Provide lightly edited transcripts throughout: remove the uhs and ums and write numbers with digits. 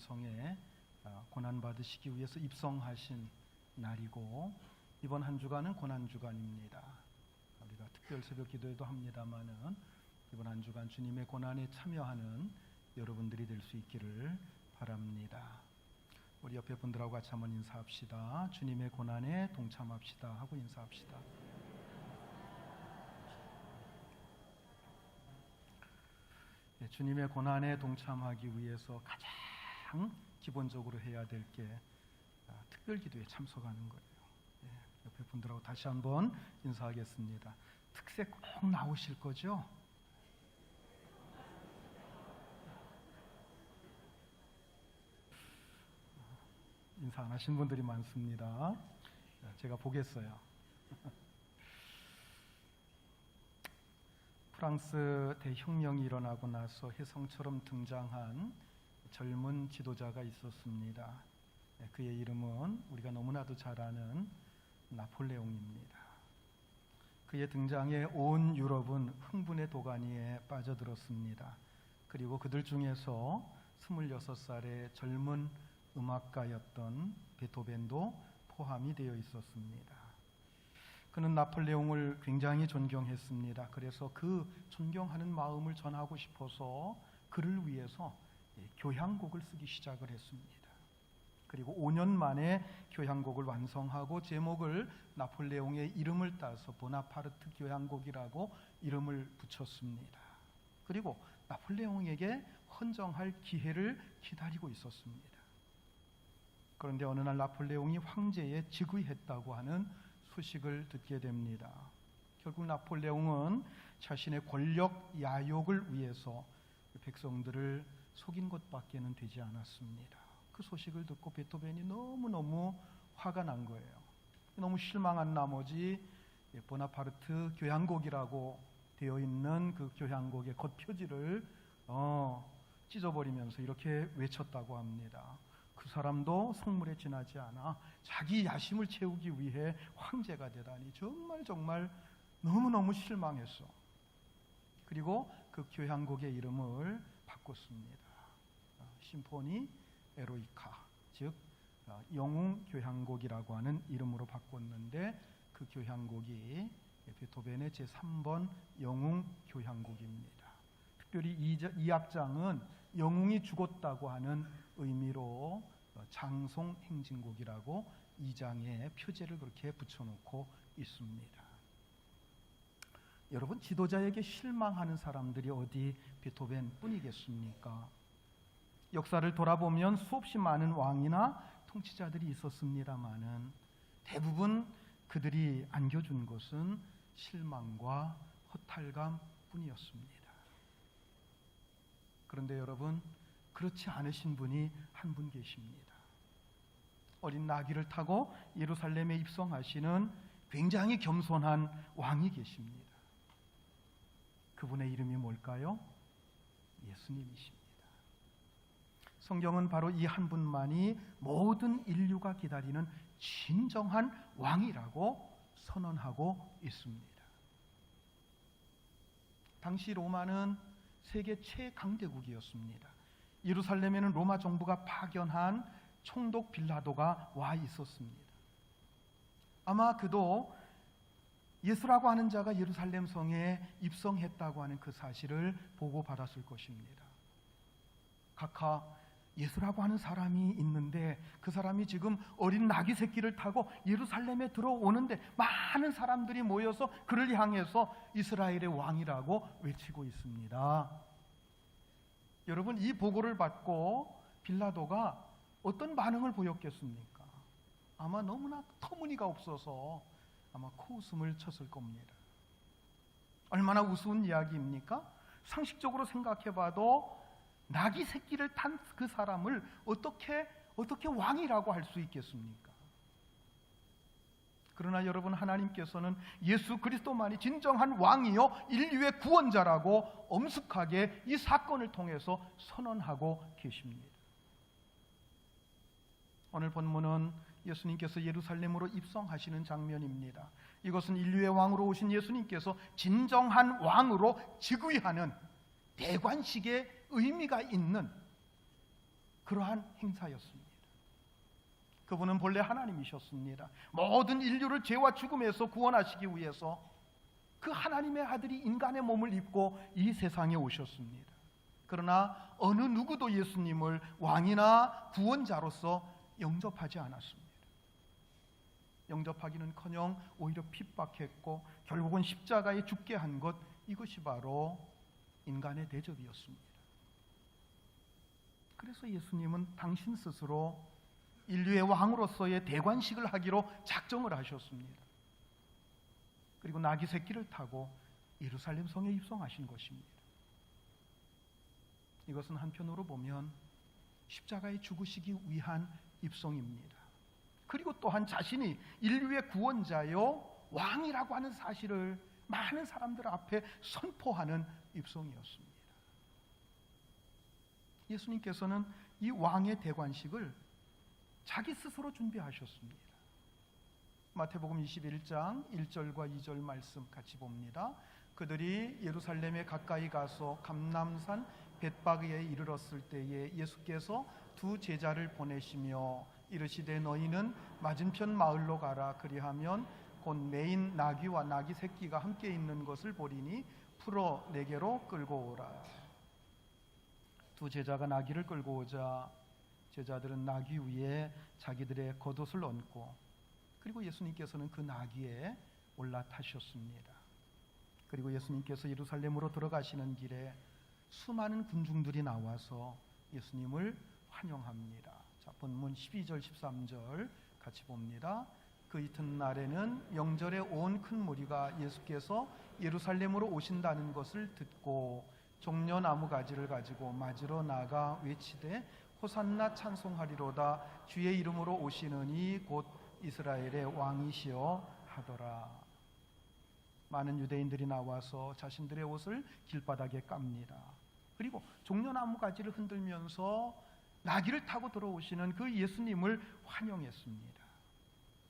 예루살렘성에 고난받으시기 위해서 입성하신 날이고, 이번 한 주간은 고난주간입니다. 우리가 특별 새벽 기도에도 합니다마는 이번 한 주간 주님의 고난에 참여하는 여러분들이 될 수 있기를 바랍니다. 우리 옆에 분들하고 같이 한번 인사합시다. 주님의 고난에 동참합시다 하고 인사합시다. 네, 주님의 고난에 동참하기 위해서 가장 기본적으로 해야 될 게 특별 기도에 참석하는 거예요. 네, 옆에 분들하고 다시 한번 인사하겠습니다. 특세 꼭 나오실 거죠? 인사 안 하신 분들이 많습니다. 제가 보겠어요. 프랑스 대혁명이 일어나고 나서 혜성처럼 등장한 젊은 지도자가 있었습니다. 그의 이름은 우리가 너무나도 잘 아는 나폴레옹입니다. 그의 등장에 온 유럽은 흥분의 도가니에 빠져들었습니다. 그리고 그들 중에서 26살의 젊은 음악가였던 베토벤도 포함이 되어 있었습니다. 그는 나폴레옹을 굉장히 존경했습니다. 그래서 그 존경하는 마음을 전하고 싶어서 그를 위해서 교향곡을 쓰기 시작을 했습니다. 그리고 5년 만에 교향곡을 완성하고 제목을 나폴레옹의 이름을 따서 보나파르트 교향곡이라고 이름을 붙였습니다. 그리고 나폴레옹에게 헌정할 기회를 기다리고 있었습니다. 그런데 어느 날 나폴레옹이 황제에 즉위했다고 하는 소식을 듣게 됩니다. 결국 나폴레옹은 자신의 권력 야욕을 위해서 백성들을 속인 것밖에는 되지 않았습니다. 그 소식을 듣고 베토벤이 너무너무 화가 난 거예요. 너무 실망한 나머지 보나파르트 교향곡이라고 되어 있는 그 교향곡의 겉표지를 찢어버리면서 이렇게 외쳤다고 합니다. 그 사람도 성물에 지나지 않아 자기 야심을 채우기 위해 황제가 되다니 정말 너무너무 실망했어. 그리고 그 교향곡의 이름을 바꿨습니다. 심포니 에로이카, 즉 영웅 교향곡이라고 하는 이름으로 바꿨는데, 그 교향곡이 베토벤의 제3번 영웅 교향곡입니다. 특별히 이 악장은 영웅이 죽었다고 하는 의미로 장송 행진곡이라고 2장에 표제를 그렇게 붙여놓고 있습니다. 여러분, 지도자에게 실망하는 사람들이 어디 베토벤 뿐이겠습니까? 역사를 돌아보면 수없이 많은 왕이나 통치자들이 있었습니다마는 대부분 그들이 안겨준 것은 실망과 허탈감 뿐이었습니다. 그런데 여러분, 그렇지 않으신 분이 한 분 계십니다. 어린 나귀를 타고 예루살렘에 입성하시는 굉장히 겸손한 왕이 계십니다. 그분의 이름이 뭘까요? 예수님이십니다. 성경은 바로 이 한 분만이 모든 인류가 기다리는 진정한 왕이라고 선언하고 있습니다. 당시 로마는 세계 최강대국이었습니다. 예루살렘에는 로마 정부가 파견한 총독 빌라도가 와 있었습니다. 아마 그도 예수라고 하는 자가 예루살렘 성에 입성했다고 하는 그 사실을 보고받았을 것입니다. 각하, 예수라고 하는 사람이 있는데 그 사람이 지금 어린 나귀 새끼를 타고 예루살렘에 들어오는데 많은 사람들이 모여서 그를 향해서 이스라엘의 왕이라고 외치고 있습니다. 여러분, 이 보고를 받고 빌라도가 어떤 반응을 보였겠습니까? 아마 너무나 터무니가 없어서 아마 코웃음을 쳤을 겁니다. 얼마나 우스운 이야기입니까? 상식적으로 생각해봐도 나귀 새끼를 탄 그 사람을 어떻게 왕이라고 할 수 있겠습니까? 그러나 여러분, 하나님께서는 예수 그리스도만이 진정한 왕이요 인류의 구원자라고 엄숙하게 이 사건을 통해서 선언하고 계십니다. 오늘 본문은 예수님께서 예루살렘으로 입성하시는 장면입니다. 이것은 인류의 왕으로 오신 예수님께서 진정한 왕으로 즉위하는 대관식의 의미가 있는 그러한 행사였습니다. 그분은 본래 하나님이셨습니다. 모든 인류를 죄와 죽음에서 구원하시기 위해서 그 하나님의 아들이 인간의 몸을 입고 이 세상에 오셨습니다. 그러나 어느 누구도 예수님을 왕이나 구원자로서 영접하지 않았습니다. 영접하기는커녕 오히려 핍박했고 결국은 십자가에 죽게 한 것, 이것이 바로 인간의 대접이었습니다. 그래서 예수님은 당신 스스로 인류의 왕으로서의 대관식을 하기로 작정을 하셨습니다. 그리고 나귀 새끼를 타고 예루살렘 성에 입성하신 것입니다. 이것은 한편으로 보면 십자가에 죽으시기 위한 입성입니다. 그리고 또한 자신이 인류의 구원자요 왕이라고 하는 사실을 많은 사람들 앞에 선포하는 입성이었습니다. 예수님께서는 이 왕의 대관식을 자기 스스로 준비하셨습니다. 마태복음 21장 1절과 2절 말씀 같이 봅니다. 그들이 예루살렘에 가까이 가서 감람산 벳바그에 이르렀을 때에 예수께서 두 제자를 보내시며 이르시되 너희는 맞은편 마을로 가라. 그리하면 곧 매인 나귀와 나귀 새끼가 함께 있는 것을 보리니 풀어 내게로 끌고 오라. 두 제자가 나귀를 끌고 오자 제자들은 나귀 위에 자기들의 겉옷을 얹고 그리고 예수님께서는 그 나귀에 올라타셨습니다. 그리고 예수님께서 예루살렘으로 들어가시는 길에 수많은 군중들이 나와서 예수님을 환영합니다. 자, 본문 12절 13절 같이 봅니다. 그 이튿날에는 명절에 온 큰 무리가 예수께서 예루살렘으로 오신다는 것을 듣고 종려나무 가지를 가지고 맞으러 나가 외치되 호산나 찬송하리로다. 주의 이름으로 오시느니 곧 이스라엘의 왕이시여 하더라. 많은 유대인들이 나와서 자신들의 옷을 길바닥에 깝니다. 그리고 종려나무 가지를 흔들면서 나귀를 타고 들어오시는 그 예수님을 환영했습니다.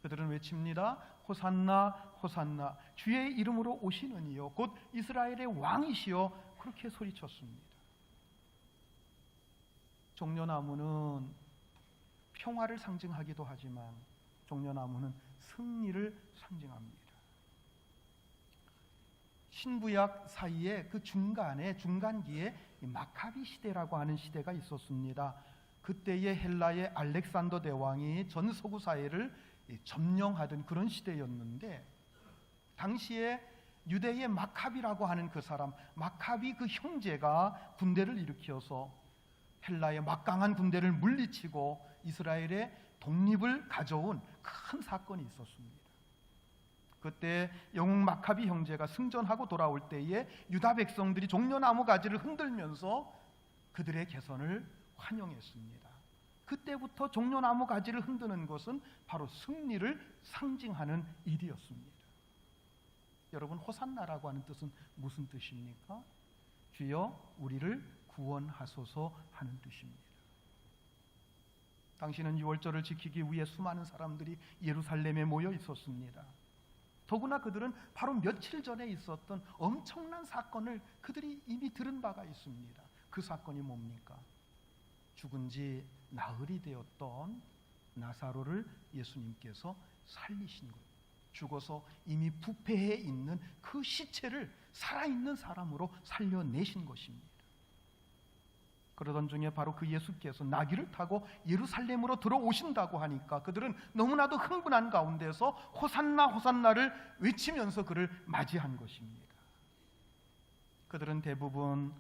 그들은 외칩니다. 호산나 호산나 주의 이름으로 오시느니요 곧 이스라엘의 왕이시여 그렇게 소리쳤습니다. 종려나무는 평화를 상징하기도 하지만 종려나무는 승리를 상징합니다. 신구약 사이에 그 중간기에 마카비 시대라고 하는 시대가 있었습니다. 그때의 헬라의 알렉산더 대왕이 전 서구 사회를 점령하던 그런 시대였는데 당시에 유대의 마카비라고 하는 그 사람, 마카비 그 형제가 군대를 일으켜서 헬라의 막강한 군대를 물리치고 이스라엘의 독립을 가져온 큰 사건이 있었습니다. 그때 영웅 마카비 형제가 승전하고 돌아올 때에 유다 백성들이 종려나무 가지를 흔들면서 그들의 개선을 환영했습니다. 그때부터 종려나무 가지를 흔드는 것은 바로 승리를 상징하는 일이었습니다. 여러분, 호산나라고 하는 뜻은 무슨 뜻입니까? 주여 우리를 구원하소서 하는 뜻입니다. 당시는 유월절을 지키기 위해 수많은 사람들이 예루살렘에 모여 있었습니다. 더구나 그들은 바로 며칠 전에 있었던 엄청난 사건을 그들이 이미 들은 바가 있습니다. 그 사건이 뭡니까? 죽은 지 나흘이 되었던 나사로를 예수님께서 살리신 것, 죽어서 이미 부패해 있는 그 시체를 살아있는 사람으로 살려내신 것입니다. 그러던 중에 바로 그 예수께서 나귀를 타고 예루살렘으로 들어오신다고 하니까 그들은 너무나도 흥분한 가운데서 호산나 호산나를 외치면서 그를 맞이한 것입니다. 그들은 대부분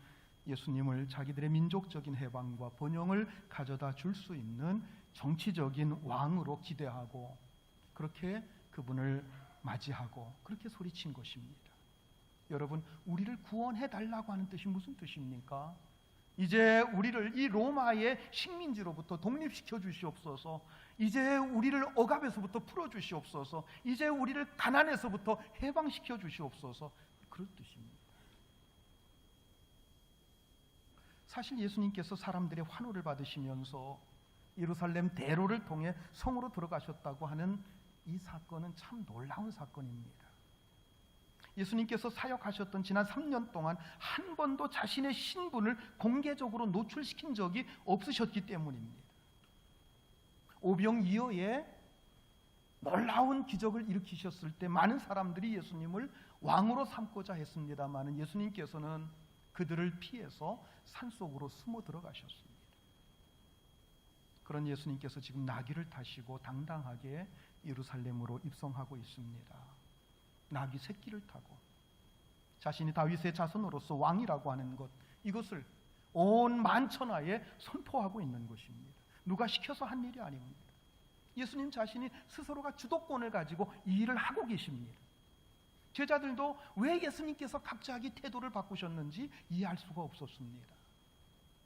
예수님을 자기들의 민족적인 해방과 번영을 가져다 줄 수 있는 정치적인 왕으로 기대하고 그렇게 그분을 맞이하고 그렇게 소리친 것입니다. 여러분, 우리를 구원해 달라고 하는 뜻이 무슨 뜻입니까? 이제 우리를 이 로마의 식민지로부터 독립시켜 주시옵소서. 이제 우리를 억압에서부터 풀어 주시옵소서. 이제 우리를 가난에서부터 해방시켜 주시옵소서. 그런 뜻입니다. 사실 예수님께서 사람들의 환호를 받으시면서 예루살렘 대로를 통해 성으로 들어가셨다고 하는 이 사건은 참 놀라운 사건입니다. 예수님께서 사역하셨던 지난 3년 동안 한 번도 자신의 신분을 공개적으로 노출시킨 적이 없으셨기 때문입니다. 오병이어에 놀라운 기적을 일으키셨을 때 많은 사람들이 예수님을 왕으로 삼고자 했습니다만 예수님께서는 그들을 피해서 산속으로 숨어 들어가셨습니다. 그런 예수님께서 지금 나귀를 타시고 당당하게 예루살렘으로 입성하고 있습니다. 나귀 새끼를 타고 자신이 다윗의 자손으로서 왕이라고 하는 것, 이것을 온 만천하에 선포하고 있는 것입니다. 누가 시켜서 한 일이 아닙니다. 예수님 자신이 스스로가 주도권을 가지고 이 일을 하고 계십니다. 제자들도 왜 예수님께서 갑자기 태도를 바꾸셨는지 이해할 수가 없었습니다.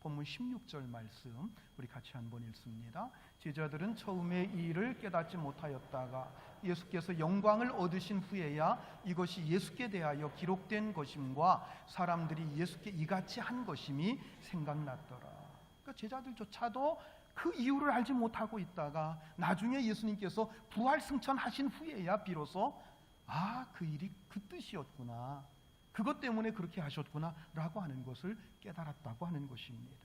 본문 16절 말씀 우리 같이 한번 읽습니다. 제자들은 처음에 이 일을 깨닫지 못하였다가 예수께서 영광을 얻으신 후에야 이것이 예수께 대하여 기록된 것임과 사람들이 예수께 이같이 한 것임이 생각났더라. 그러니까 제자들조차도 그 이유를 알지 못하고 있다가 나중에 예수님께서 부활 승천하신 후에야 비로소 그 일이 그 뜻이었구나, 그것 때문에 그렇게 하셨구나 라고 하는 것을 깨달았다고 하는 것입니다.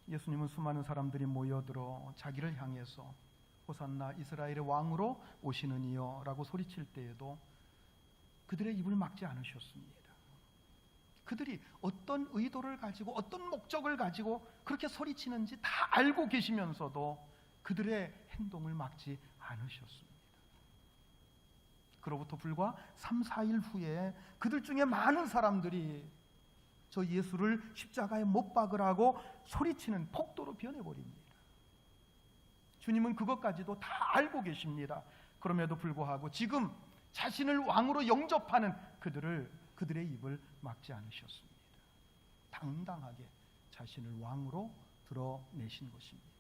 예수님은 수많은 사람들이 모여들어 자기를 향해서 호산나 이스라엘의 왕으로 오시는 이여 라고 소리칠 때에도 그들의 입을 막지 않으셨습니다. 그들이 어떤 의도를 가지고 어떤 목적을 가지고 그렇게 소리치는지 다 알고 계시면서도 그들의 행동을 막지 않으셨습니다. 그로부터 불과 3, 4일 후에 그들 중에 많은 사람들이 저 예수를 십자가에 못 박으라고 소리치는 폭도로 변해버립니다. 주님은 그것까지도 다 알고 계십니다. 그럼에도 불구하고 지금 자신을 왕으로 영접하는 그들의 입을 막지 않으셨습니다. 당당하게 자신을 왕으로 드러내신 것입니다.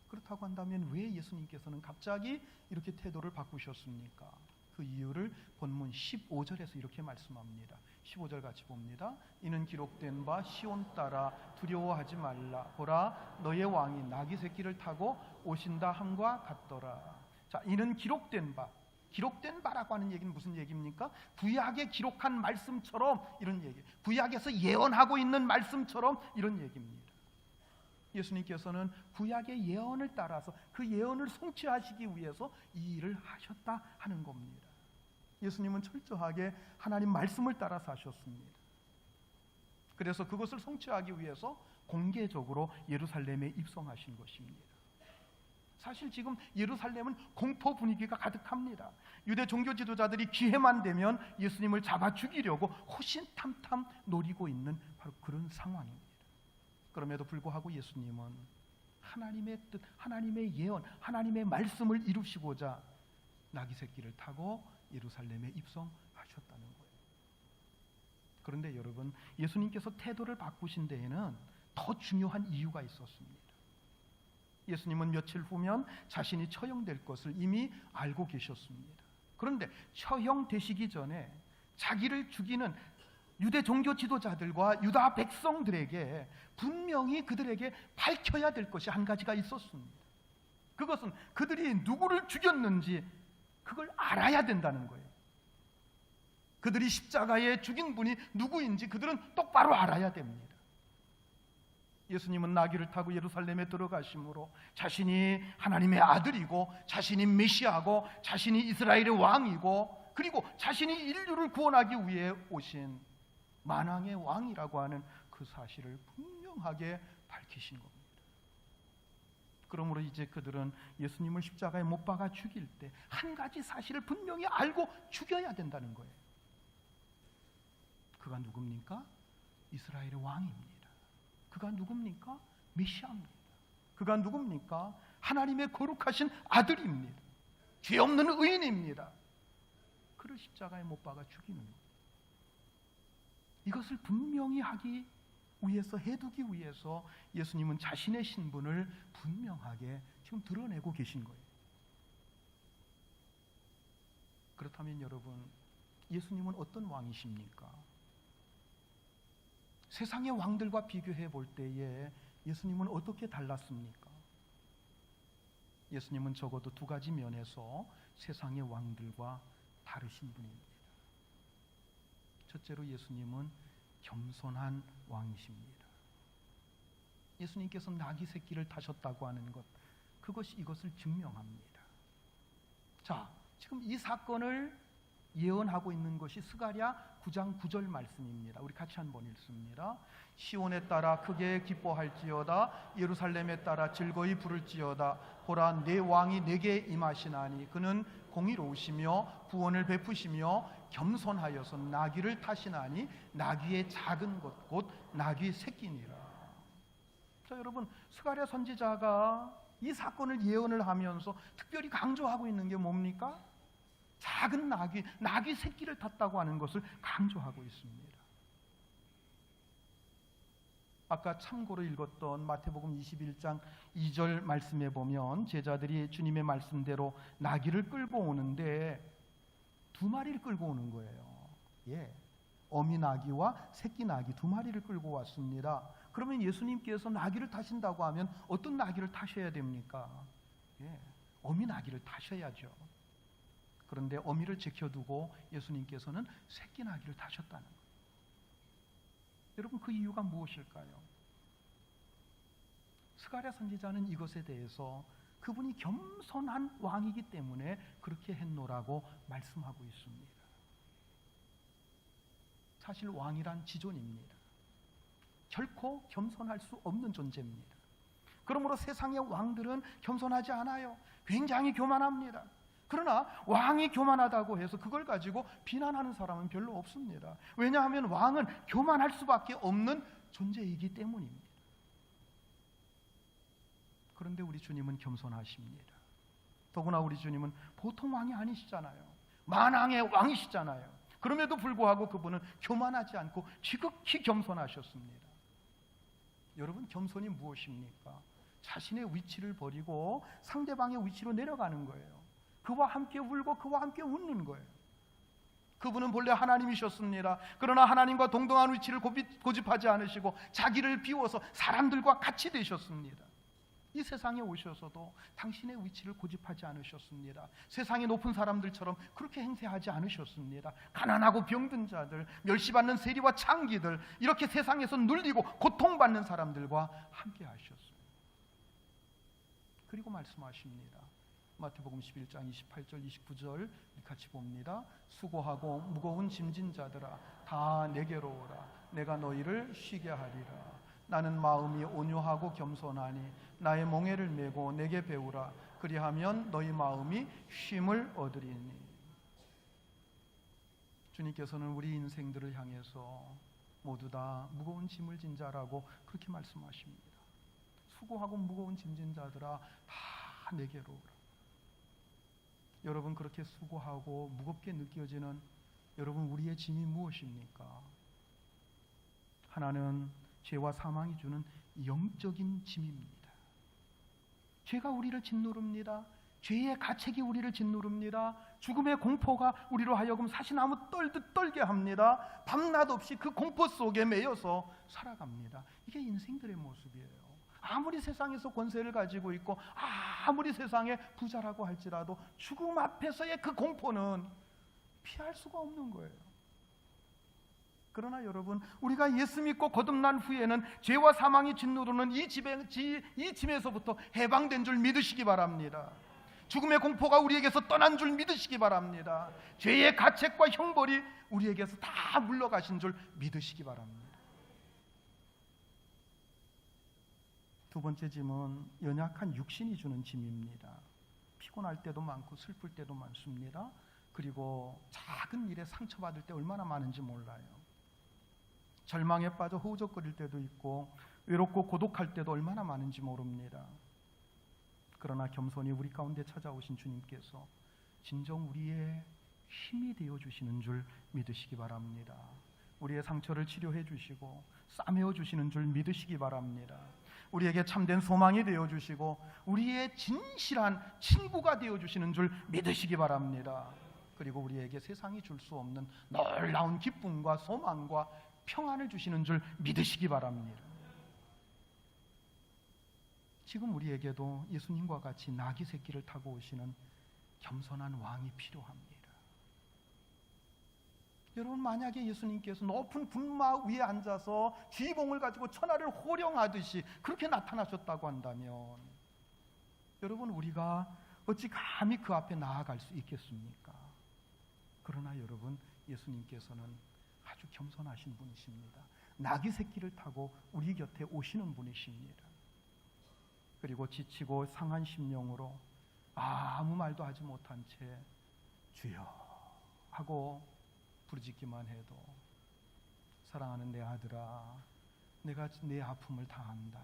그렇다고 한다면 왜 예수님께서는 갑자기 이렇게 태도를 바꾸셨습니까? 그 이유를 본문 15절에서 이렇게 말씀합니다. 15절 같이 봅니다. 이는 기록된 바 시온 딸아 두려워하지 말라. 보라 너의 왕이 나귀 새끼를 타고 오신다 함과 같더라. 자, 이는 기록된 바라고 하는 얘기는 무슨 얘기입니까? 구약에 기록한 말씀처럼 이런 얘기, 구약에서 예언하고 있는 말씀처럼 이런 얘기입니다. 예수님께서는 구약의 예언을 따라서 그 예언을 성취하시기 위해서 이 일을 하셨다 하는 겁니다. 예수님은 철저하게 하나님 말씀을 따라서 하셨습니다. 그래서 그것을 성취하기 위해서 공개적으로 예루살렘에 입성하신 것입니다. 사실 지금 예루살렘은 공포 분위기가 가득합니다. 유대 종교 지도자들이 기회만 되면 예수님을 잡아 죽이려고 호신탐탐 노리고 있는 바로 그런 상황입니다. 그럼에도 불구하고 예수님은 하나님의 뜻, 하나님의 예언, 하나님의 말씀을 이루시고자 나귀 새끼를 타고 예루살렘에 입성하셨다는 거예요. 그런데 여러분, 예수님께서 태도를 바꾸신 데에는 더 중요한 이유가 있었습니다. 예수님은 며칠 후면 자신이 처형될 것을 이미 알고 계셨습니다. 그런데 처형되시기 전에 자기를 죽이는 유대 종교 지도자들과 유다 백성들에게 분명히 그들에게 밝혀야 될 것이 한 가지가 있었습니다. 그것은 그들이 누구를 죽였는지 그걸 알아야 된다는 거예요. 그들이 십자가에 죽인 분이 누구인지 그들은 똑바로 알아야 됩니다. 예수님은 나귀를 타고 예루살렘에 들어가심으로 자신이 하나님의 아들이고 자신이 메시아고 자신이 이스라엘의 왕이고 그리고 자신이 인류를 구원하기 위해 오신 만왕의 왕이라고 하는 그 사실을 분명하게 밝히신 겁니다. 그러므로 이제 그들은 예수님을 십자가에 못 박아 죽일 때 한 가지 사실을 분명히 알고 죽여야 된다는 거예요. 그가 누굽니까? 이스라엘의 왕입니다. 그가 누굽니까? 메시아입니다. 그가 누굽니까? 하나님의 거룩하신 아들입니다. 죄 없는 의인입니다. 그를 십자가에 못 박아 죽이는 거예요. 이것을 분명히 하기 위해서, 해두기 위해서 예수님은 자신의 신분을 분명하게 지금 드러내고 계신 거예요. 그렇다면 여러분, 예수님은 어떤 왕이십니까? 세상의 왕들과 비교해 볼 때에 예수님은 어떻게 달랐습니까? 예수님은 적어도 두 가지 면에서 세상의 왕들과 다르신 분입니다. 첫째로 예수님은 겸손한 왕이십니다. 예수님께서 나귀 새끼를 타셨다고 하는 것, 그것이 이것을 증명합니다. 자, 지금 이 사건을 예언하고 있는 것이 스가랴 9장 9절 말씀입니다. 우리 같이 한번 읽습니다. 시온에 따라 크게 기뻐할지어다, 예루살렘에 따라 즐거이 부를지어다. 보라, 내 왕이 내게 임하시나니 그는 공의로우시며 구원을 베푸시며 겸손하여서 나귀를 타시나니 나귀의 작은 것 곧 나귀 새끼니라. 자, 여러분, 스가랴 선지자가 이 사건을 예언을 하면서 특별히 강조하고 있는 게 뭡니까? 작은 나귀 새끼를 탔다고 하는 것을 강조하고 있습니다. 아까 참고로 읽었던 마태복음 21장 2절 말씀에 보면 제자들이 주님의 말씀대로 나귀를 끌고 오는데 두 마리를 끌고 오는 거예요. 예, 어미 나귀와 새끼 나귀 두 마리를 끌고 왔습니다. 그러면 예수님께서 나귀를 타신다고 하면 어떤 나귀를 타셔야 됩니까? 예, 어미 나귀를 타셔야죠. 그런데 어미를 지켜두고 예수님께서는 새끼 나귀를 타셨다는 거예요. 여러분, 그 이유가 무엇일까요? 스가랴 선지자는 이것에 대해서 그분이 겸손한 왕이기 때문에 그렇게 했노라고 말씀하고 있습니다. 사실 왕이란 지존입니다. 결코 겸손할 수 없는 존재입니다. 그러므로 세상의 왕들은 겸손하지 않아요. 굉장히 교만합니다. 그러나 왕이 교만하다고 해서 그걸 가지고 비난하는 사람은 별로 없습니다. 왜냐하면 왕은 교만할 수밖에 없는 존재이기 때문입니다. 그런데 우리 주님은 겸손하십니다. 더구나 우리 주님은 보통 왕이 아니시잖아요. 만왕의 왕이시잖아요. 그럼에도 불구하고 그분은 교만하지 않고 지극히 겸손하셨습니다. 여러분, 겸손이 무엇입니까? 자신의 위치를 버리고 상대방의 위치로 내려가는 거예요. 그와 함께 울고 그와 함께 웃는 거예요. 그분은 본래 하나님이셨습니다. 그러나 하나님과 동등한 위치를 고집하지 않으시고 자기를 비워서 사람들과 같이 되셨습니다. 이 세상에 오셔서도 당신의 위치를 고집하지 않으셨습니다. 세상의 높은 사람들처럼 그렇게 행세하지 않으셨습니다. 가난하고 병든 자들, 멸시받는 세리와 창기들, 이렇게 세상에서 눌리고 고통받는 사람들과 함께 하셨습니다. 그리고 말씀하십니다. 마태복음 11장 28절 29절 같이 봅니다. 수고하고 무거운 짐진 자들아 다 내게로 오라. 내가 너희를 쉬게 하리라. 나는 마음이 온유하고 겸손하니 나의 멍에를 메고 내게 배우라. 그리하면 너희 마음이 쉼을 얻으리니. 주님께서는 우리 인생들을 향해서 모두 다 무거운 짐을 진 자라고 그렇게 말씀하십니다. 수고하고 무거운 짐진 자들아 다 내게로 오라. 여러분, 그렇게 수고하고 무겁게 느껴지는 여러분 우리의 짐이 무엇입니까? 하나는 죄와 사망이 주는 영적인 짐입니다. 죄가 우리를 짓누릅니다. 죄의 가책이 우리를 짓누릅니다. 죽음의 공포가 우리로 하여금 사시나무 떨듯 떨게 합니다. 밤낮 없이 그 공포 속에 매여서 살아갑니다. 이게 인생들의 모습이에요. 아무리 세상에서 권세를 가지고 있고 아무리 세상에 부자라고 할지라도 죽음 앞에서의 그 공포는 피할 수가 없는 거예요. 그러나 여러분, 우리가 예수 믿고 거듭난 후에는 죄와 사망이 짓누르는 이 짐에서부터 해방된 줄 믿으시기 바랍니다. 죽음의 공포가 우리에게서 떠난 줄 믿으시기 바랍니다. 죄의 가책과 형벌이 우리에게서 다 물러가신 줄 믿으시기 바랍니다. 두 번째 짐은 연약한 육신이 주는 짐입니다. 피곤할 때도 많고 슬플 때도 많습니다. 그리고 작은 일에 상처받을 때 얼마나 많은지 몰라요. 절망에 빠져 허우적거릴 때도 있고 외롭고 고독할 때도 얼마나 많은지 모릅니다. 그러나 겸손히 우리 가운데 찾아오신 주님께서 진정 우리의 힘이 되어주시는 줄 믿으시기 바랍니다. 우리의 상처를 치료해 주시고 싸매어 주시는 줄 믿으시기 바랍니다. 우리에게 참된 소망이 되어주시고 우리의 진실한 친구가 되어주시는 줄 믿으시기 바랍니다. 그리고 우리에게 세상이 줄 수 없는 놀라운 기쁨과 소망과 평안을 주시는 줄 믿으시기 바랍니다. 지금 우리에게도 예수님과 같이 나귀 새끼를 타고 오시는 겸손한 왕이 필요합니다. 여러분, 만약에 예수님께서 높은 분마 위에 앉아서 지봉을 가지고 천하를 호령하듯이 그렇게 나타나셨다고 한다면, 여러분, 우리가 어찌 감히 그 앞에 나아갈 수 있겠습니까? 그러나 여러분, 예수님께서는 아주 겸손하신 분이십니다. 나귀 새끼를 타고 우리 곁에 오시는 분이십니다. 그리고 지치고 상한 심령으로 아무 말도 하지 못한 채 주여 하고 부르짖기만 해도, 사랑하는 내 아들아, 내가 내 아픔을 다 안다.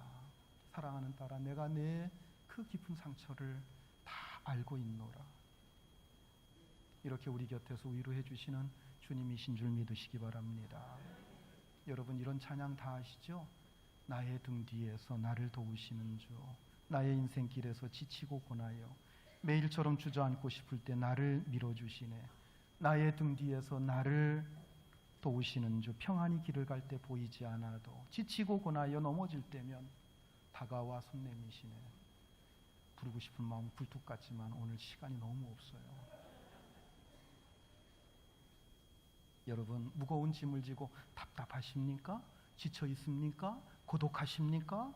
사랑하는 딸아, 내가 내 그 깊은 상처를 다 알고 있노라. 이렇게 우리 곁에서 위로해 주시는 주님이신 줄 믿으시기 바랍니다. 여러분, 이런 찬양 다 아시죠? 나의 등 뒤에서 나를 도우시는 주, 나의 인생길에서 지치고 고나여 매일처럼 주저앉고 싶을 때 나를 밀어주시네. 나의 등 뒤에서 나를 도우시는 주, 평안히 길을 갈 때 보이지 않아도 지치고 고나여 넘어질 때면 다가와 손 내미시네. 부르고 싶은 마음 굴뚝 같지만 오늘 시간이 너무 없어요. 여러분, 무거운 짐을 지고 답답하십니까? 지쳐 있습니까? 고독하십니까?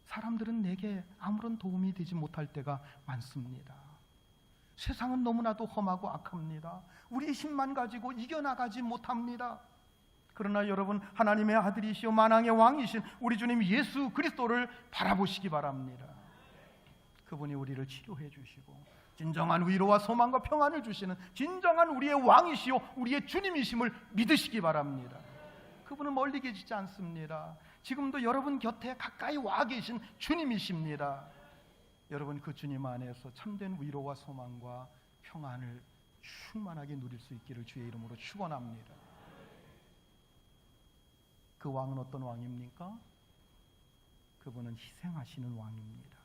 사람들은 내게 아무런 도움이 되지 못할 때가 많습니다. 세상은 너무나도 험하고 악합니다. 우리의 힘만 가지고 이겨나가지 못합니다. 그러나 여러분, 하나님의 아들이시오 만왕의 왕이신 우리 주님 예수 그리스도를 바라보시기 바랍니다. 그분이 우리를 치료해 주시고 진정한 위로와 소망과 평안을 주시는 진정한 우리의 왕이시오 우리의 주님이심을 믿으시기 바랍니다. 그분은 멀리 계시지 않습니다. 지금도 여러분 곁에 가까이 와 계신 주님이십니다. 여러분, 그 주님 안에서 참된 위로와 소망과 평안을 충만하게 누릴 수 있기를 주의 이름으로 축원합니다. 그 왕은 어떤 왕입니까? 그분은 희생하시는 왕입니다.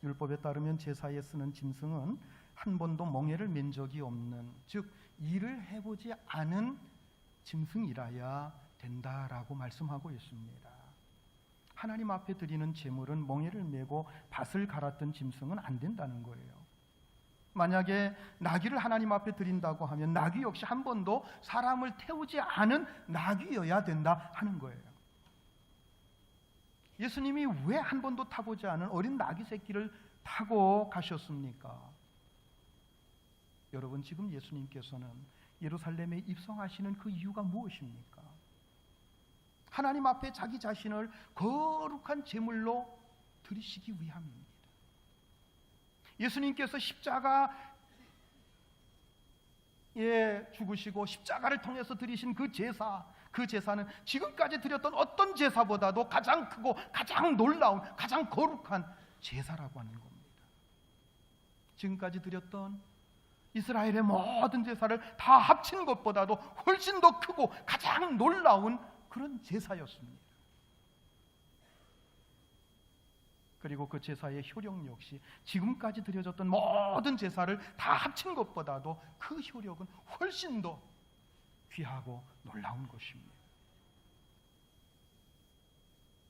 율법에 따르면 제사에 쓰는 짐승은 한 번도 멍에를 맨 적이 없는, 즉 일을 해보지 않은 짐승이라야 된다라고 말씀하고 있습니다. 하나님 앞에 드리는 제물은 멍에를 메고 밭을 갈았던 짐승은 안 된다는 거예요. 만약에 나귀를 하나님 앞에 드린다고 하면 나귀 역시 한 번도 사람을 태우지 않은 나귀여야 된다 하는 거예요. 예수님이 왜 한 번도 타보지 않은 어린 나귀 새끼를 타고 가셨습니까? 여러분, 지금 예수님께서는 예루살렘에 입성하시는 그 이유가 무엇입니까? 하나님 앞에 자기 자신을 거룩한 제물로 드리시기 위함입니다. 예수님께서 십자가에 죽으시고 십자가를 통해서 드리신 그 제사, 그 제사는 지금까지 드렸던 어떤 제사보다도 가장 크고 가장 놀라운, 가장 거룩한 제사라고 하는 겁니다. 지금까지 드렸던 이스라엘의 모든 제사를 다 합친 것보다도 훨씬 더 크고 가장 놀라운 그런 제사였습니다. 그리고 그 제사의 효력 역시 지금까지 드려졌던 모든 제사를 다 합친 것보다도 그 효력은 훨씬 더 귀하고 놀라운 것입니다.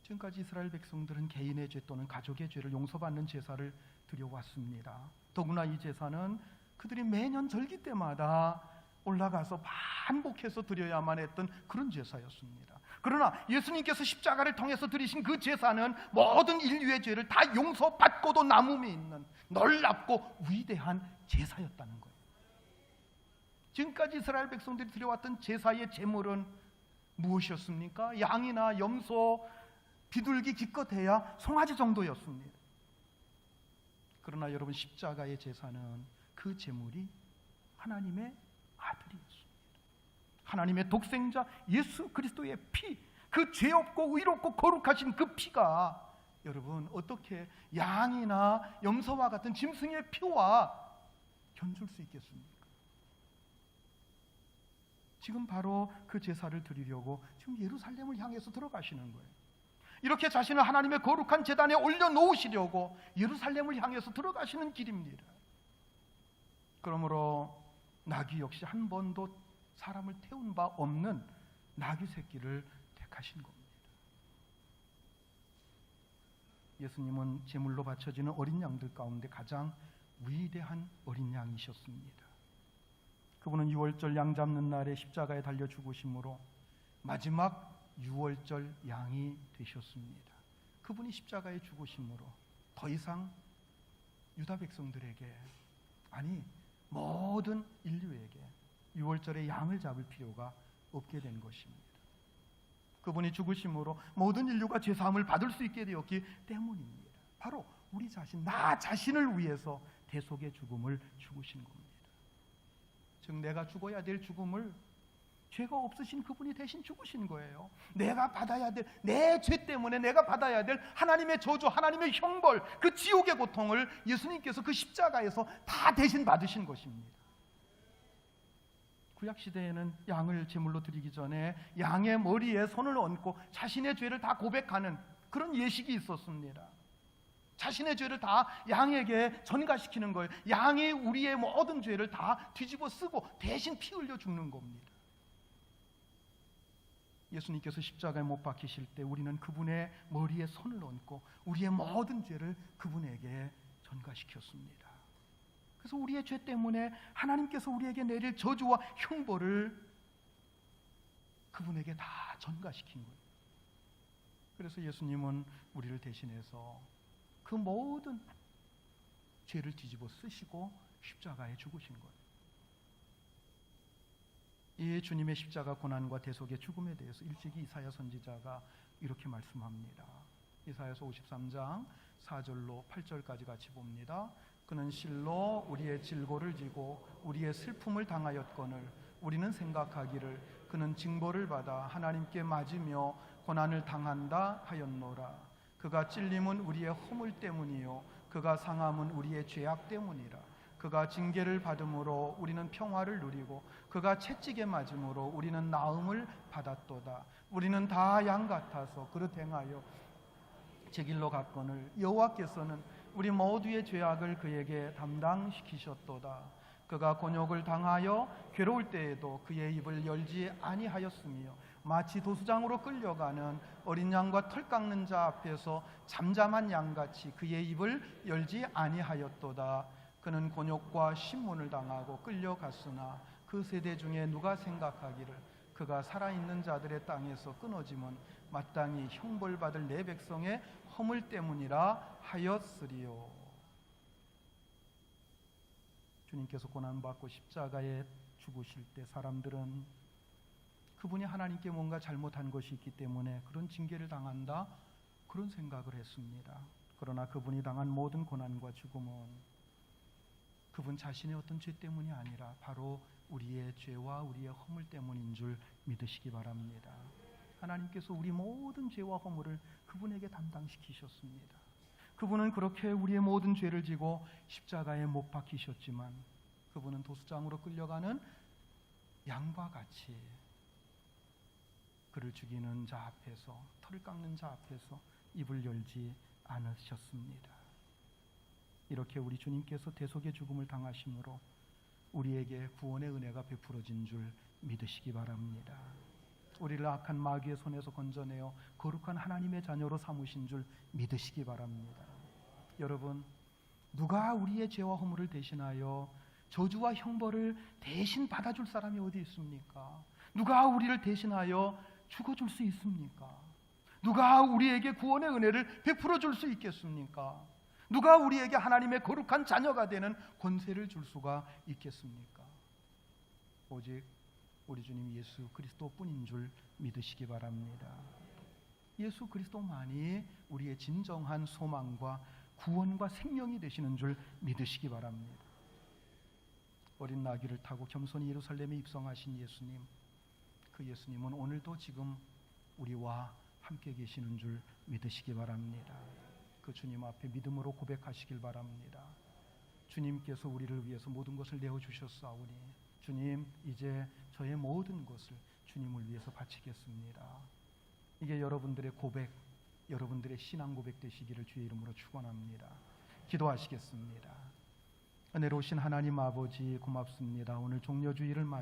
지금까지 이스라엘 백성들은 개인의 죄 또는 가족의 죄를 용서받는 제사를 드려왔습니다. 더구나 이 제사는 그들이 매년 절기 때마다 올라가서 반복해서 드려야만 했던 그런 제사였습니다. 그러나 예수님께서 십자가를 통해서 드리신 그 제사는 모든 인류의 죄를 다 용서받고도 남음이 있는 놀랍고 위대한 제사였다는 거예요. 지금까지 이스라엘 백성들이 드려왔던 제사의 제물은 무엇이었습니까? 양이나 염소, 비둘기 기껏해야 송아지 정도였습니다. 그러나 여러분, 십자가의 제사는 그 제물이 하나님의 아들이었습니다. 하나님의 독생자 예수 그리스도의 피, 그 죄 없고 의롭고 거룩하신 그 피가 여러분 어떻게 양이나 염소와 같은 짐승의 피와 견줄 수 있겠습니까? 지금 바로 그 제사를 드리려고 지금 예루살렘을 향해서 들어가시는 거예요. 이렇게 자신을 하나님의 거룩한 제단에 올려놓으시려고 예루살렘을 향해서 들어가시는 길입니다. 그러므로 나귀 역시 한 번도 사람을 태운 바 없는 나귀 새끼를 택하신 겁니다. 예수님은 제물로 바쳐지는 어린 양들 가운데 가장 위대한 어린 양이셨습니다. 그분은 유월절 양 잡는 날에 십자가에 달려 죽으심으로 마지막 유월절 양이 되셨습니다. 그분이 십자가에 죽으심으로 더 이상 유다 백성들에게, 아니 모든 인류에게 유월절의 양을 잡을 필요가 없게 된 것입니다. 그분이 죽으심으로 모든 인류가 죄사함을 받을 수 있게 되었기 때문입니다. 바로 우리 자신, 나 자신을 위해서 대속의 죽음을 죽으신 겁니다. 즉 내가 죽어야 될 죽음을 죄가 없으신 그분이 대신 죽으신 거예요. 내가 받아야 될, 내 죄 때문에 내가 받아야 될 하나님의 저주, 하나님의 형벌, 그 지옥의 고통을 예수님께서 그 십자가에서 다 대신 받으신 것입니다. 구약시대에는 양을 제물로 드리기 전에 양의 머리에 손을 얹고 자신의 죄를 다 고백하는 그런 예식이 있었습니다. 자신의 죄를 다 양에게 전가시키는 거예요. 양이 우리의 모든 죄를 다 뒤집어 쓰고 대신 피 흘려 죽는 겁니다. 예수님께서 십자가에 못 박히실 때 우리는 그분의 머리에 손을 얹고 우리의 모든 죄를 그분에게 전가시켰습니다. 그래서 우리의 죄 때문에 하나님께서 우리에게 내릴 저주와 형벌을 그분에게 다 전가시킨 거예요. 그래서 예수님은 우리를 대신해서 그 모든 죄를 뒤집어 쓰시고 십자가에 죽으신 거예요. 이 주님의 십자가 고난과 대속의 죽음에 대해서 일찍이 이사야 선지자가 이렇게 말씀합니다. 이사야서 53장 4절로 8절까지 같이 봅니다. 그는 실로 우리의 질고를 지고 우리의 슬픔을 당하였거늘 우리는 생각하기를 그는 징벌을 받아 하나님께 맞으며 고난을 당한다 하였노라. 그가 찔림은 우리의 허물 때문이요 그가 상함은 우리의 죄악 때문이라. 그가 징계를 받음으로 우리는 평화를 누리고 그가 채찍에 맞음으로 우리는 나음을 받았도다. 우리는 다 양 같아서 그릇 행하여 제 길로 갔거늘 여호와께서는 우리 모두의 죄악을 그에게 담당시키셨도다. 그가 곤욕을 당하여 괴로울 때에도 그의 입을 열지 아니하였으며 마치 도수장으로 끌려가는 어린 양과 털 깎는 자 앞에서 잠잠한 양같이 그의 입을 열지 아니하였도다. 그는 곤욕과 신문을 당하고 끌려갔으나 그 세대 중에 누가 생각하기를 그가 살아있는 자들의 땅에서 끊어짐은 마땅히 형벌받을 내 백성의 허물 때문이라 하였으리요. 주님께서 고난받고 십자가에 죽으실 때 사람들은 그분이 하나님께 뭔가 잘못한 것이 있기 때문에 그런 징계를 당한다, 그런 생각을 했습니다. 그러나 그분이 당한 모든 고난과 죽음은 그분 자신의 어떤 죄 때문이 아니라 바로 우리의 죄와 우리의 허물 때문인 줄 믿으시기 바랍니다. 하나님께서 우리 모든 죄와 허물을 그분에게 담당시키셨습니다. 그분은 그렇게 우리의 모든 죄를 지고 십자가에 못 박히셨지만 그분은 도수장으로 끌려가는 양과 같이 그를 죽이는 자 앞에서, 털을 깎는 자 앞에서 입을 열지 않으셨습니다. 이렇게 우리 주님께서 대속의 죽음을 당하심으로 우리에게 구원의 은혜가 베풀어진 줄 믿으시기 바랍니다. 우리를 악한 마귀의 손에서 건져내어 거룩한 하나님의 자녀로 삼으신 줄 믿으시기 바랍니다. 여러분, 누가 우리의 죄와 허물을 대신하여 저주와 형벌을 대신 받아줄 사람이 어디 있습니까? 누가 우리를 대신하여 죽어줄 수 있습니까? 누가 우리에게 구원의 은혜를 베풀어 줄 수 있겠습니까? 누가 우리에게 하나님의 거룩한 자녀가 되는 권세를 줄 수가 있겠습니까? 오직 우리 주님 예수 그리스도뿐인 줄 믿으시기 바랍니다. 예수 그리스도만이 우리의 진정한 소망과 구원과 생명이 되시는 줄 믿으시기 바랍니다. 어린 나귀를 타고 겸손히 예루살렘에 입성하신 예수님, 그 예수님은 오늘도 지금 우리와 함께 계시는 줄 믿으시기 바랍니다. 그 주님 앞에 믿음으로 고백하시길 바랍니다. 주님께서 우리를 위해서 모든 것을 내어주셨사오니 주님, 이제 저의 모든 것을 주님을 위해서 바치겠습니다. 이게 여러분들의 고백, 여러분들의 신앙 고백 되시기를 주의 이름으로 축원합니다. 기도하시겠습니다. 은혜로우신 하나님 아버지 고맙습니다. 오늘 종려주일을 맞이